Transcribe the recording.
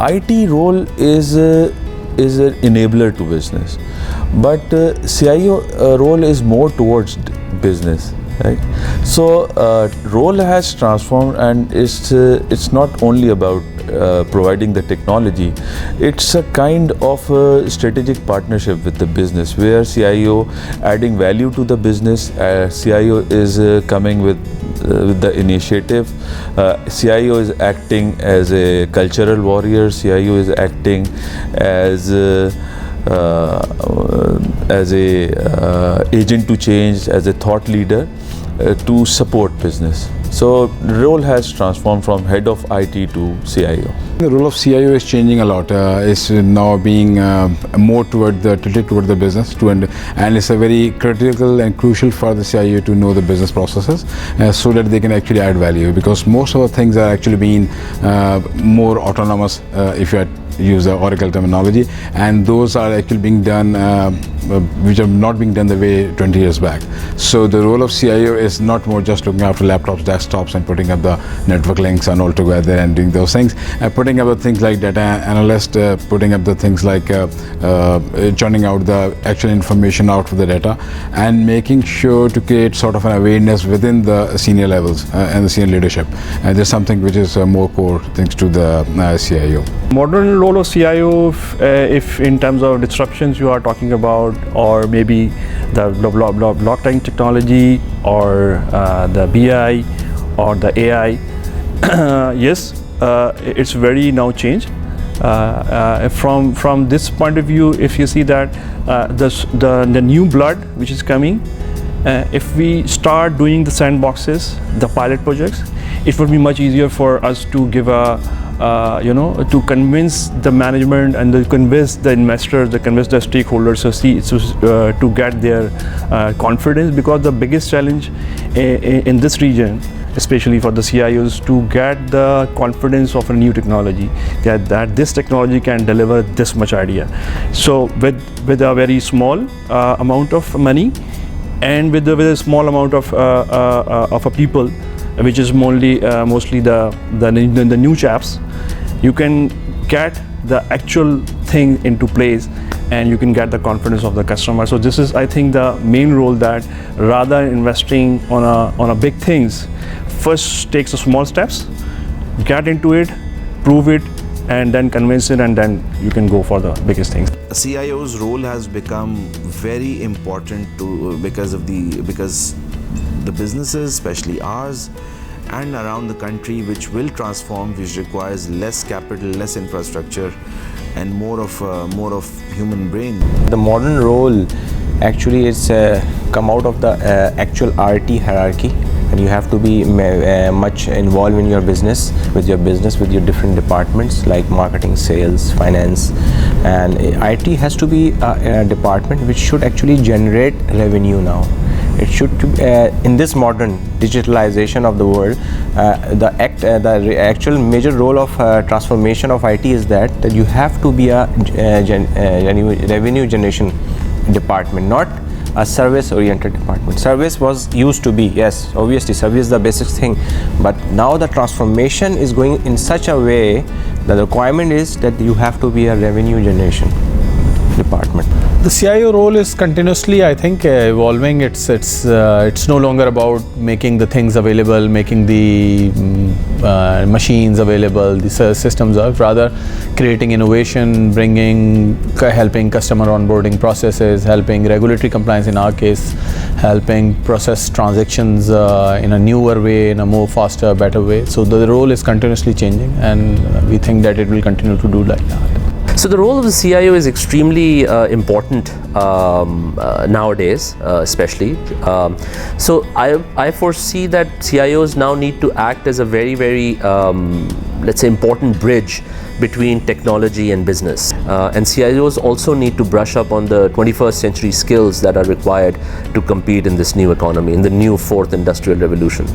IT role is an enabler to business, but CIO role is more towards business. Right. So role has transformed, and it's not only about providing the technology. It's a kind of a strategic partnership with the business, where CIO adding value to the business. CIO is coming with the initiative. CIO is acting as a cultural warrior. CIO is acting as a agent to change, as a thought leader to support business. So the role has transformed from head of IT to CIO. The role of CIO is changing a lot. It's now being more tilted toward the business, and it's a very critical and crucial for the CIO to know the business processes so that they can actually add value. Because most of the things are actually being more autonomous, if you use the Oracle terminology, and those are actually being done which are not being done the way 20 years back. So the role of CIO is not more just looking after laptops, desktops, and putting up the network links and all together and doing those things, putting up the things like data analyst, putting up the things like churning out the actual information out of the data, and making sure to create sort of an awareness within the senior levels and the senior leadership. And there's something which is more core things to the CIO. Modern role of CIO, if in terms of disruptions you are talking about, or maybe the blockchain technology, or the BI, or the AI, yes, it's very now changed. From this point of view, if you see that the new blood which is coming, if we start doing the sandboxes, the pilot projects, it would be much easier for us to give a to convince the management and to convince the investors, to convince the stakeholders to get their confidence. Because the biggest challenge in this region, especially for the CIOs, to get the confidence of a new technology, that this technology can deliver this much idea. So with a very small amount of money, and with a small amount of a people, which is mostly the new chaps, you can get the actual thing into place, and you can get the confidence of the customer. So this is, I think, the main role, that rather than investing on a big things, first takes the small steps, get into it, prove it, and then convince it, and then you can go for the biggest things. CIO's role has become very important because the businesses, especially ours and around the country, which will transform, which requires less capital, less infrastructure, and more of human brain. The modern role actually is come out of the actual RT hierarchy, and you have to be much involved in your business, with your different departments like marketing, sales, finance, and IT has to be a department which should actually generate revenue now. It should, in this modern digitalization of the world, the actual major role of transformation of IT is that you have to be a revenue generation department, not a service-oriented department. Service was used to be, yes, obviously service is the basic thing, but now the transformation is going in such a way that the requirement is that you have to be a revenue generation department. The CIO role is continuously, I think, evolving. It's no longer about making the things available, making the machines available, the systems are rather creating innovation, helping customer onboarding processes, helping regulatory compliance in our case, helping process transactions in a newer way, in a more faster, better way. So the role is continuously changing, and we think that it will continue to do like that. So the role of the CIO is extremely important nowadays, especially. So I foresee that CIOs now need to act as a very, very, let's say, important bridge between technology and business. And CIOs also need to brush up on the 21st century skills that are required to compete in this new economy, in the new fourth industrial revolution.